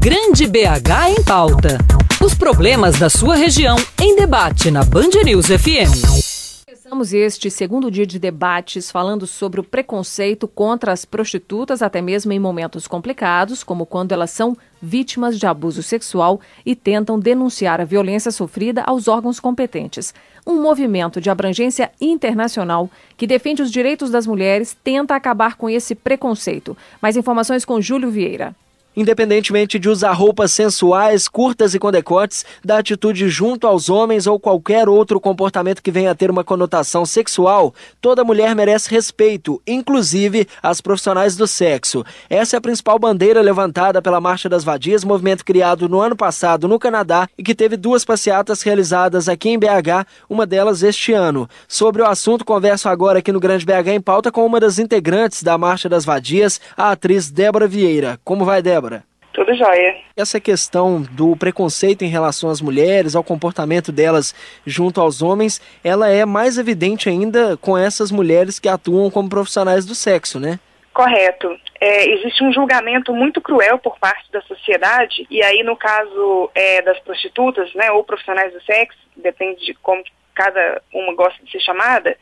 Grande BH em Pauta. Os problemas da sua região em debate na Band News FM. Começamos este segundo dia de debates falando sobre o preconceito contra as prostitutas, até mesmo em momentos complicados, como quando elas são vítimas de abuso sexual e tentam denunciar a violência sofrida aos órgãos competentes. Um movimento de abrangência internacional que defende os direitos das mulheres tenta acabar com esse preconceito. Mais informações com Júlio Vieira. Independentemente de usar roupas sensuais, curtas e com decotes, da atitude junto aos homens ou qualquer outro comportamento que venha a ter uma conotação sexual, toda mulher merece respeito, inclusive as profissionais do sexo. Essa é a principal bandeira levantada pela Marcha das Vadias, movimento criado no ano passado no Canadá e que teve 2 passeatas realizadas aqui em BH, uma delas este ano. Sobre o assunto, converso agora aqui no Grande BH em Pauta com uma das integrantes da Marcha das Vadias, a atriz Débora Vieira. Como vai, Débora? Tudo jóia. Essa questão do preconceito em relação às mulheres, ao comportamento delas junto aos homens, ela é mais evidente ainda com essas mulheres que atuam como profissionais do sexo, né? Correto. Existe um julgamento muito cruel por parte da sociedade, e aí no caso das prostitutas, né, ou profissionais do sexo, depende de como cada uma gosta de ser chamada,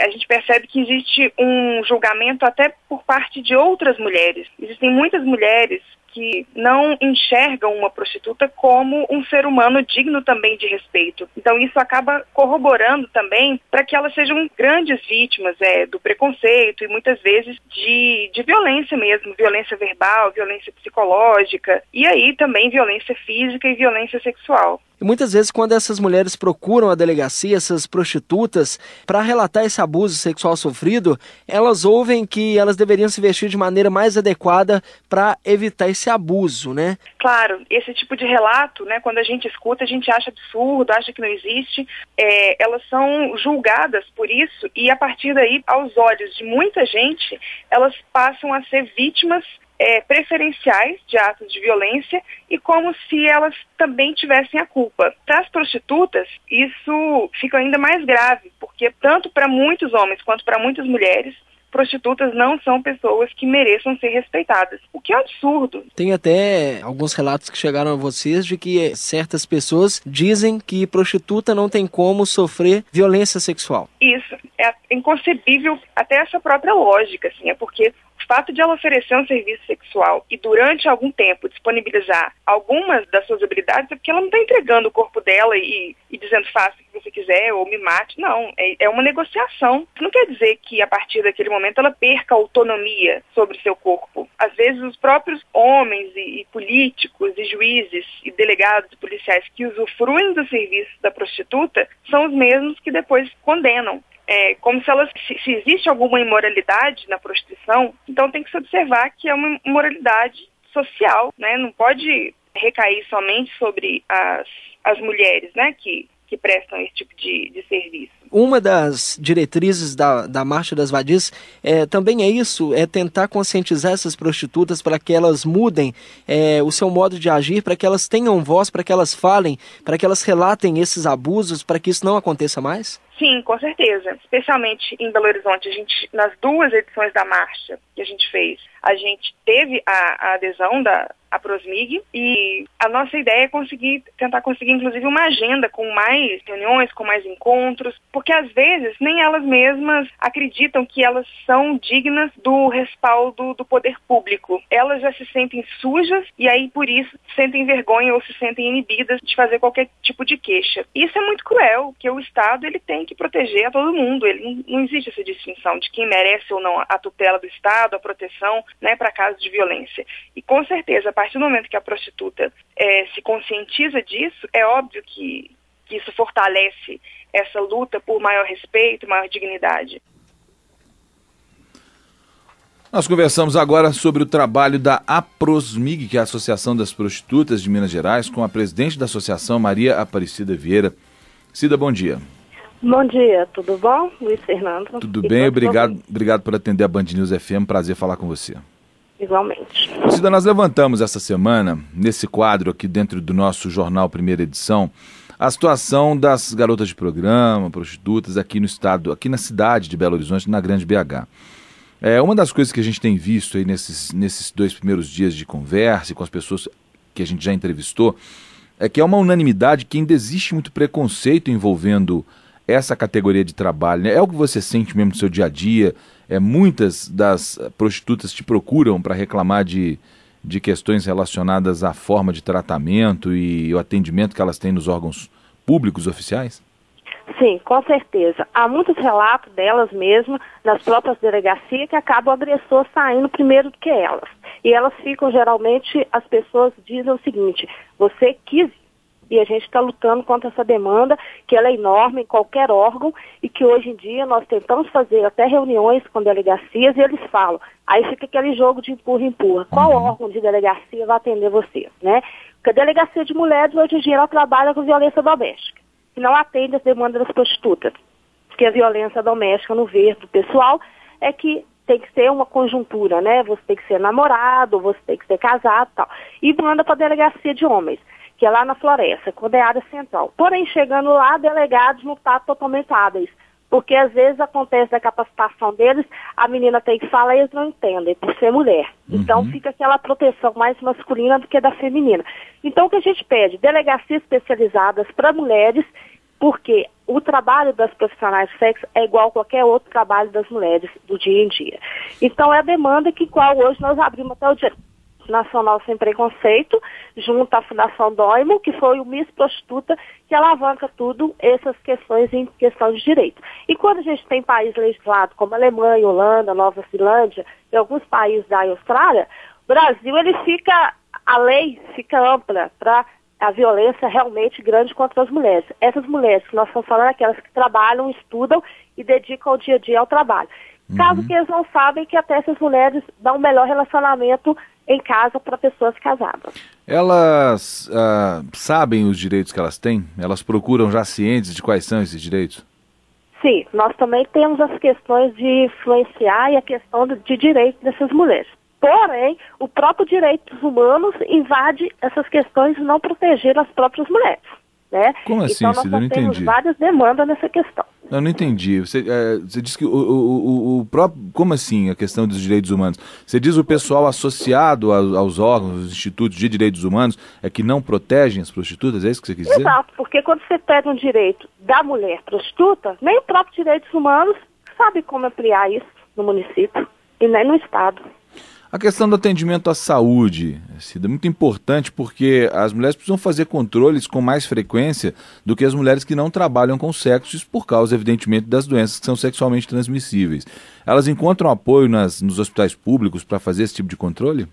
a gente percebe que existe um julgamento até por parte de outras mulheres. Existem muitas mulheres que não enxergam uma prostituta como um ser humano digno também de respeito. Então isso acaba corroborando também para que elas sejam grandes vítimas do preconceito e muitas vezes de violência mesmo, violência verbal, violência psicológica e aí também violência física e violência sexual. E muitas vezes quando essas mulheres procuram a delegacia, essas prostitutas, para relatar esse abuso sexual sofrido, elas ouvem que elas deveriam se vestir de maneira mais adequada para evitar esse abuso, né? Claro, esse tipo de relato, né, quando a gente escuta, a gente acha absurdo, acha que não existe. Elas são julgadas por isso e a partir daí, aos olhos de muita gente, elas passam a ser vítimas preferenciais de atos de violência e como se elas também tivessem a culpa. Para as prostitutas, isso fica ainda mais grave, porque tanto para muitos homens quanto para muitas mulheres, prostitutas não são pessoas que mereçam ser respeitadas, o que é um absurdo. Tem até alguns relatos que chegaram a vocês de que certas pessoas dizem que prostituta não tem como sofrer violência sexual. Isso, é inconcebível até essa própria lógica, assim, porque o fato de ela oferecer um serviço sexual e durante algum tempo disponibilizar algumas das suas habilidades é porque ela não está entregando o corpo dela e dizendo faça o que você quiser ou me mate. Não, é uma negociação. Não quer dizer que a partir daquele momento ela perca a autonomia sobre o seu corpo. Às vezes os próprios homens e políticos e juízes e delegados e policiais que usufruem do serviço da prostituta são os mesmos que depois condenam. Como se existe alguma imoralidade na prostituição, então tem que se observar que é uma imoralidade social, né? Não pode recair somente sobre as mulheres, né, que prestam esse tipo de serviço. Uma das diretrizes da Marcha das Vadias também é isso, é tentar conscientizar essas prostitutas para que elas mudem o seu modo de agir, para que elas tenham voz, para que elas falem, para que elas relatem esses abusos, para que isso não aconteça mais? Sim, com certeza. Especialmente em Belo Horizonte, nas 2 edições da marcha que a gente fez, a gente teve a adesão da Prosmig e a nossa ideia é tentar conseguir inclusive uma agenda com mais reuniões, com mais encontros, porque às vezes nem elas mesmas acreditam que elas são dignas do respaldo do poder público. Elas já se sentem sujas e aí por isso sentem vergonha ou se sentem inibidas de fazer qualquer tipo de queixa. Isso é muito cruel, porque o Estado ele tem que proteger a todo mundo. Não existe essa distinção de quem merece ou não a tutela do Estado, a proteção, né, para casos de violência. E com certeza, a partir do momento que a prostituta se conscientiza disso, é óbvio que isso fortalece essa luta por maior respeito, maior dignidade. Nós conversamos agora sobre o trabalho da Prosmig, que é a Associação das Prostitutas de Minas Gerais, com a presidente da associação, Maria Aparecida Vieira. Cida, bom dia. Bom dia, tudo bom? Luiz Fernando. Tudo bem, obrigado por atender a Band News FM, prazer falar com você. Igualmente. Cida, nós levantamos essa semana, nesse quadro aqui dentro do nosso jornal Primeira Edição, a situação das garotas de programa, prostitutas aqui no estado, aqui na cidade de Belo Horizonte, na Grande BH. Uma das coisas que a gente tem visto aí nesses 2 primeiros dias de conversa e com as pessoas que a gente já entrevistou, é que é uma unanimidade que ainda existe muito preconceito envolvendo essa categoria de trabalho, né? É o que você sente mesmo no seu dia a dia? Muitas das prostitutas te procuram para reclamar de questões relacionadas à forma de tratamento e o atendimento que elas têm nos órgãos públicos oficiais? Sim, com certeza. Há muitos relatos delas mesmo, nas próprias delegacias, que acaba o agressor saindo primeiro do que elas. E elas ficam, geralmente, as pessoas dizem o seguinte: você quis, e a gente está lutando contra essa demanda, que ela é enorme em qualquer órgão, e que hoje em dia nós tentamos fazer até reuniões com delegacias, e eles falam, aí fica aquele jogo de empurra-empurra. Qual órgão de delegacia vai atender você, né? Porque a delegacia de mulheres, hoje em dia, ela trabalha com violência doméstica, e não atende as demandas das prostitutas. Porque a violência doméstica, no ver do pessoal, é que tem que ser uma conjuntura, né? Você tem que ser namorado, você tem que ser casado e tal. E manda para a delegacia de homens, que é lá na Floresta, quando é área central. Porém, chegando lá, delegados não estão totalmente hábeis, porque às vezes acontece da capacitação deles, a menina tem que falar e eles não entendem, por ser mulher. Então fica aquela proteção mais masculina do que da feminina. Então o que a gente pede? Delegacias especializadas para mulheres, porque o trabalho das profissionais de sexo é igual a qualquer outro trabalho das mulheres do dia em dia. Então é a demanda que qual hoje nós abrimos até o dia Nacional Sem Preconceito, junto à Fundação Doimo, que foi o Miss Prostituta, que alavanca tudo essas questões em questão de direito. E quando a gente tem país legislado como Alemanha, Holanda, Nova Zelândia e alguns países da Austrália, o Brasil, a lei fica ampla para a violência realmente grande contra as mulheres. Essas mulheres que nós estamos falando, aquelas que trabalham, estudam e dedicam o dia a dia ao trabalho. Caso que eles não sabem que até essas mulheres dão um melhor relacionamento em casa para pessoas casadas. Elas sabem os direitos que elas têm? Elas procuram já cientes de quais são esses direitos? Sim, nós também temos as questões de influenciar e a questão de direito dessas mulheres. Porém, o próprio direitos humanos invade essas questões de não proteger as próprias mulheres, né? Como assim, então, nós temos várias demandas nessa questão. Eu não entendi. Você disse que o próprio... Como assim a questão dos direitos humanos? Você diz o pessoal associado aos órgãos, aos institutos de direitos humanos, é que não protegem as prostitutas? É isso que você quis dizer? Exato, porque quando você pede um direito da mulher prostituta, nem o próprio direitos humanos sabe como ampliar isso no município e nem no estado. A questão do atendimento à saúde, Cida, é muito importante porque as mulheres precisam fazer controles com mais frequência do que as mulheres que não trabalham com sexo, isso por causa, evidentemente, das doenças que são sexualmente transmissíveis. Elas encontram apoio nos hospitais públicos para fazer esse tipo de controle?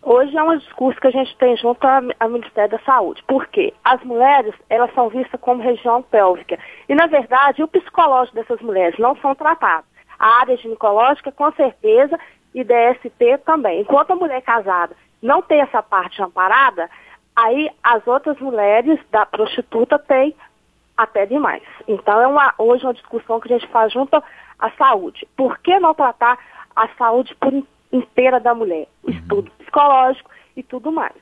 Hoje é um discurso que a gente tem junto ao Ministério da Saúde. Por quê? As mulheres, elas são vistas como região pélvica. E, na verdade, o psicológico dessas mulheres não são tratados. A área ginecológica, com certeza, e DST também. Enquanto a mulher casada não tem essa parte amparada, aí as outras mulheres da prostituta têm até demais. Então hoje uma discussão que a gente faz junto à saúde. Por que não tratar a saúde inteira da mulher? O estudo psicológico e tudo mais.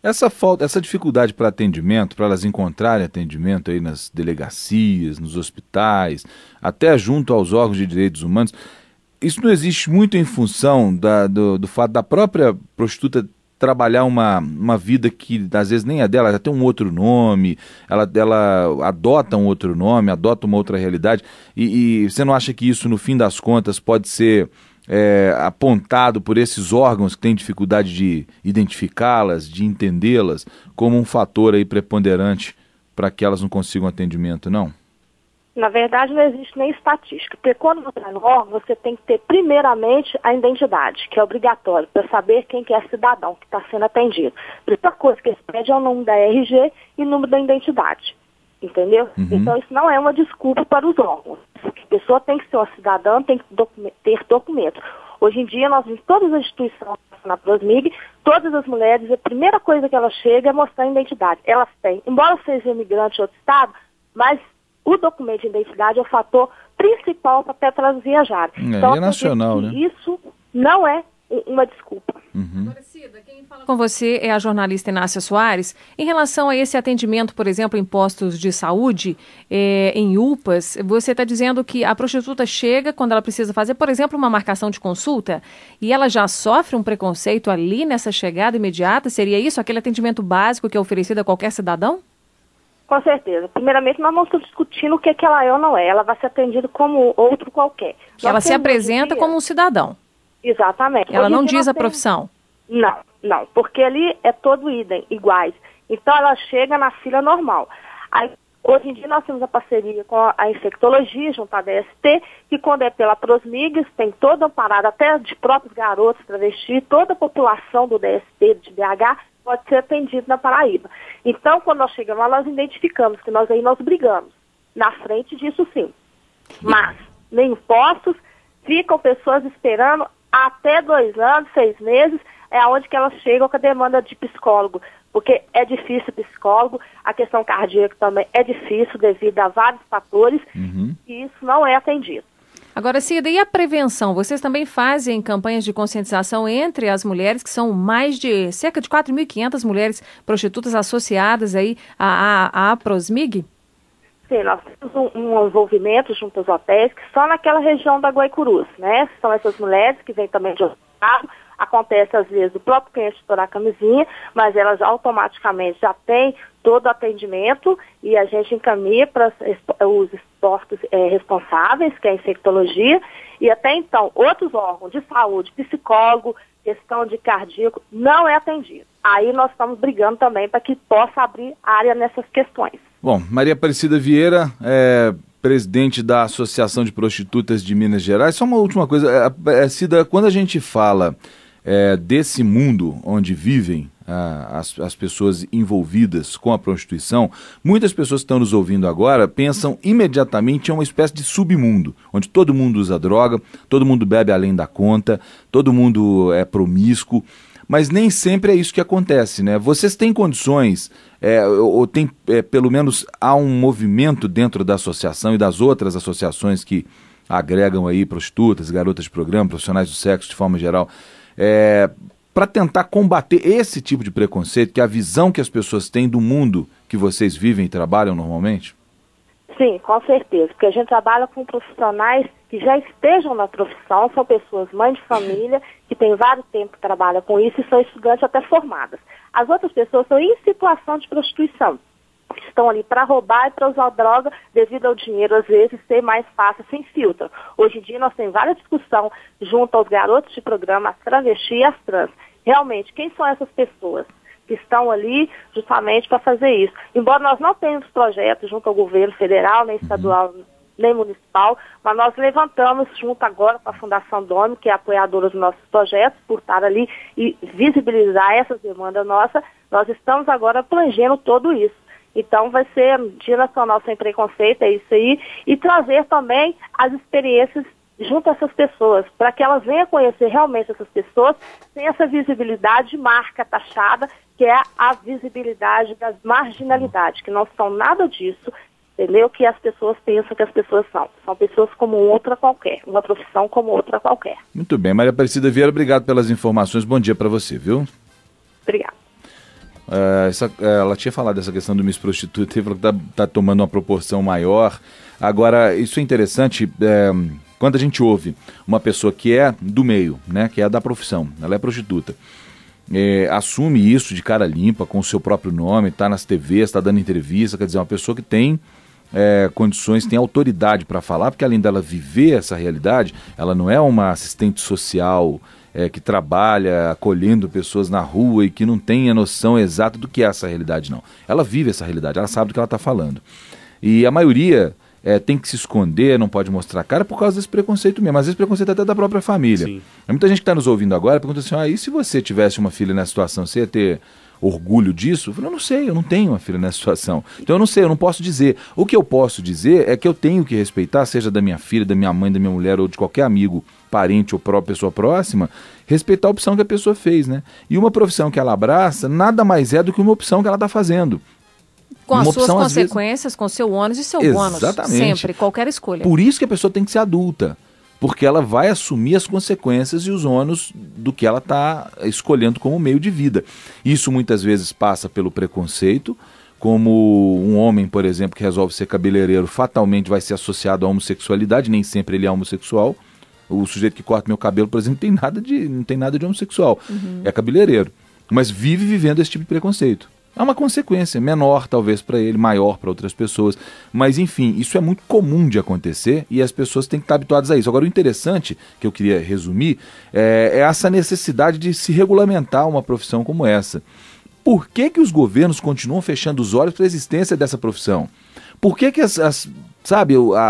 Essa dificuldade para atendimento, para elas encontrarem atendimento aí nas delegacias, nos hospitais, até junto aos órgãos de direitos humanos, isso não existe muito em função do fato da própria prostituta trabalhar uma vida que às vezes nem é dela, ela tem um outro nome, ela adota um outro nome, adota uma outra realidade, e você não acha que isso, no fim das contas, pode ser apontado por esses órgãos que têm dificuldade de identificá-las, de entendê-las, como um fator aí preponderante para que elas não consigam atendimento, não? Na verdade, não existe nem estatística, porque quando você está no órgão, você tem que ter primeiramente a identidade, que é obrigatório, para saber quem que é cidadão que está sendo atendido. A primeira coisa que eles pedem é o número da RG e o número da identidade, entendeu? Então, isso não é uma desculpa para os órgãos. A pessoa tem que ser uma cidadã, tem que ter documento. Hoje em dia, nós vimos todas as instituições na Prosmig, todas as mulheres, a primeira coisa que elas chegam é mostrar a identidade. Elas têm, embora seja imigrante de outro estado, mas o documento de identidade é o fator principal para até elas viajarem. Então, é nacional, né? Isso não é uma desculpa. Agora, Cida, quem fala com você é a jornalista Inácia Soares. Em relação a esse atendimento, por exemplo, em postos de saúde, em UPAs, você está dizendo que a prostituta chega quando ela precisa fazer, por exemplo, uma marcação de consulta e ela já sofre um preconceito ali nessa chegada imediata? Seria isso, aquele atendimento básico que é oferecido a qualquer cidadão? Com certeza. Primeiramente, nós não estamos discutindo o que ela é ou não é. Ela vai ser atendida como outro qualquer. Que ela se apresenta como um cidadão. Exatamente. Ela não diz a profissão. Não, porque ali é todo idem, iguais. Então ela chega na fila normal. Aí, hoje em dia nós temos a parceria com a infectologia, junto à DST, que quando é pela Prosmig, tem toda uma parada, até de próprios garotos travestis, toda a população do DST de BH pode ser atendida na Paraíba. Então, quando nós chegamos lá, nós identificamos que nós brigamos. Na frente disso, sim. Mas, nem postos, ficam pessoas esperando até 2 anos, 6 meses, é onde que elas chegam com a demanda de psicólogo, porque é difícil psicólogo, a questão cardíaca também é difícil devido a vários fatores, e isso não é atendido. Agora, Cida, e a prevenção? Vocês também fazem campanhas de conscientização entre as mulheres, que são cerca de 4.500 mulheres prostitutas associadas aí à Prosmig? Sim, nós temos um envolvimento junto aos hotéis, que só naquela região da Guaicurus, né? São essas mulheres que vêm também de outro estado. Acontece, às vezes, o próprio cliente estourar a camisinha, mas elas automaticamente já têm todo o atendimento e a gente encaminha para os postos responsáveis, que é a infectologia, e até então, outros órgãos de saúde, psicólogo, questão de cardíaco, não é atendido. Aí nós estamos brigando também para que possa abrir área nessas questões. Bom, Maria Aparecida Vieira, presidente da Associação de Prostitutas de Minas Gerais. Só uma última coisa, Cida, quando a gente fala desse mundo onde vivem as pessoas envolvidas com a prostituição, muitas pessoas que estão nos ouvindo agora pensam imediatamente em uma espécie de submundo, onde todo mundo usa droga, todo mundo bebe além da conta, todo mundo é promíscuo, mas nem sempre é isso que acontece, né? Vocês têm condições, ou tem, pelo menos há um movimento dentro da associação e das outras associações que agregam aí prostitutas, garotas de programa, profissionais do sexo de forma geral, para tentar combater esse tipo de preconceito, que é a visão que as pessoas têm do mundo que vocês vivem e trabalham normalmente? Sim, com certeza, porque a gente trabalha com profissionais que já estejam na profissão, são pessoas mães de família, que têm vários tempos que trabalham com isso e são estudantes até formadas. As outras pessoas estão em situação de prostituição, estão ali para roubar e para usar droga devido ao dinheiro, às vezes, ser mais fácil, sem filtro. Hoje em dia nós temos várias discussões junto aos garotos de programa, as travestis e as trans. Realmente, quem são essas pessoas que estão ali justamente para fazer isso? Embora nós não tenhamos projetos junto ao governo federal, nem estadual, nem municipal, mas nós levantamos junto agora com a Fundação Dome, que é apoiadora dos nossos projetos, por estar ali e visibilizar essas demandas nossas, nós estamos agora plangendo tudo isso. Então vai ser Dia Nacional Sem Preconceito, é isso aí, e trazer também as experiências junto a essas pessoas, para que elas venham conhecer realmente essas pessoas, sem essa visibilidade de marca taxada, que é a visibilidade das marginalidades, que não são nada disso, entendeu? Que as pessoas pensam que as pessoas são. São pessoas como outra qualquer, uma profissão como outra qualquer. Muito bem, Maria Aparecida Vieira, obrigado pelas informações, bom dia para você, viu? Obrigada. Ela tinha falado dessa questão do Miss Prostituta e falou que está tomando uma proporção maior. Agora, isso é interessante, quando a gente ouve uma pessoa que é do meio, né, que é da profissão, ela é prostituta, assume isso de cara limpa, com o seu próprio nome, está nas TVs, está dando entrevista, quer dizer, uma pessoa que tem condições, tem autoridade para falar, porque além dela viver essa realidade, ela não é uma assistente social que trabalha acolhendo pessoas na rua e que não tem a noção exata do que é essa realidade, não. Ela vive essa realidade, ela sabe do que ela está falando. E a maioria tem que se esconder, não pode mostrar a cara por causa desse preconceito mesmo, às vezes preconceito até da própria família. Sim. Muita gente que está nos ouvindo agora pergunta assim, e se você tivesse uma filha nessa situação, você ia ter orgulho disso? Eu falo, eu não sei, eu não tenho uma filha nessa situação. Então eu não sei, eu não posso dizer. O que eu posso dizer é que eu tenho que respeitar, seja da minha filha, da minha mãe, da minha mulher ou de qualquer amigo, parente ou pessoa próxima, respeitar a opção que a pessoa fez, né? E uma profissão que ela abraça nada mais é do que uma opção que ela está fazendo. Com as suas consequências, com seu ônus e seu bônus. Sempre, qualquer escolha. Por isso que a pessoa tem que ser adulta. porque ela vai assumir as consequências e os ônus do que ela está escolhendo como meio de vida. Isso muitas vezes passa pelo preconceito, como um homem, por exemplo, que resolve ser cabeleireiro, fatalmente vai ser associado à homossexualidade, nem sempre ele é homossexual. O sujeito que corta meu cabelo, por exemplo, não tem nada de homossexual, é cabeleireiro, mas vive vivendo esse tipo de preconceito. É uma consequência, menor talvez para ele, maior para outras pessoas. Mas enfim, isso é muito comum de acontecer e as pessoas têm que estar habituadas a isso. Agora o interessante, que eu queria resumir, é essa necessidade de se regulamentar uma profissão como essa. Por que os governos continuam fechando os olhos para a existência dessa profissão? Por que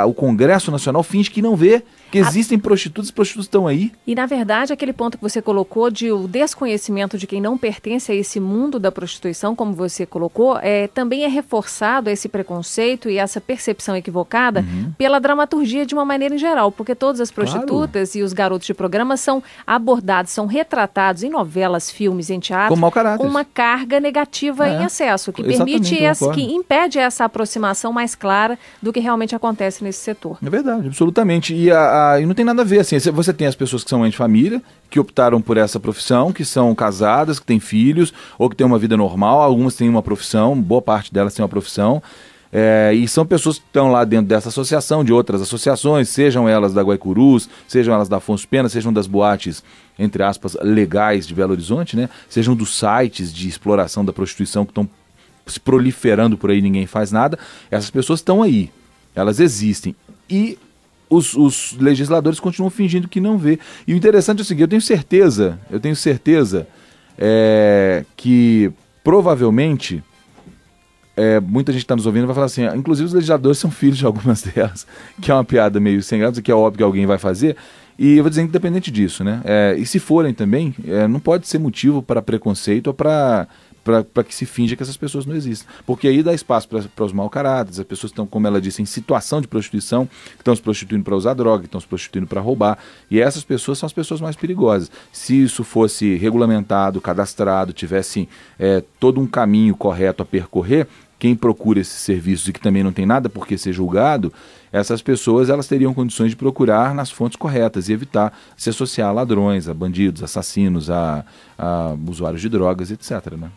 o Congresso Nacional finge que não vê que existem prostitutas, e prostitutas estão aí? E, na verdade, aquele ponto que você colocou de o desconhecimento de quem não pertence a esse mundo da prostituição, como você colocou, também é reforçado esse preconceito e essa percepção equivocada pela dramaturgia de uma maneira em geral, porque todas as prostitutas e os garotos de programa são abordados, são retratados em novelas, filmes, em teatro, com mau caráter, com uma carga negativa em excesso, que impede essa aproximação mais clara do que realmente acontece nesse setor. É verdade, absolutamente. E não tem nada a ver, assim, você tem as pessoas que são mães de família, que optaram por essa profissão, que são casadas, que têm filhos, ou que têm uma vida normal, algumas têm uma profissão, boa parte delas tem uma profissão, e são pessoas que estão lá dentro dessa associação, de outras associações, sejam elas da Guaicurus, sejam elas da Afonso Pena, sejam das boates, entre aspas, legais de Belo Horizonte, né? Sejam dos sites de exploração da prostituição que estão se proliferando por aí, ninguém faz nada. Essas pessoas estão aí, elas existem, e os legisladores continuam fingindo que não vê. E o interessante é o seguinte, eu tenho certeza que provavelmente muita gente que está nos ouvindo vai falar assim, inclusive os legisladores são filhos de algumas delas, que é uma piada meio sem graça, que é óbvio que alguém vai fazer, e eu vou dizer independente disso, né? E se forem também, não pode ser motivo para preconceito ou para que se finja que essas pessoas não existem. Porque aí dá espaço para os mau caráteres, as pessoas estão, como ela disse, em situação de prostituição, que estão se prostituindo para usar droga, que estão se prostituindo para roubar, e essas pessoas são as pessoas mais perigosas. Se isso fosse regulamentado, cadastrado, tivesse todo um caminho correto a percorrer, quem procura esses serviços e que também não tem nada por que ser julgado, essas pessoas elas teriam condições de procurar nas fontes corretas e evitar se associar a ladrões, a bandidos, assassinos, a usuários de drogas, etc., né?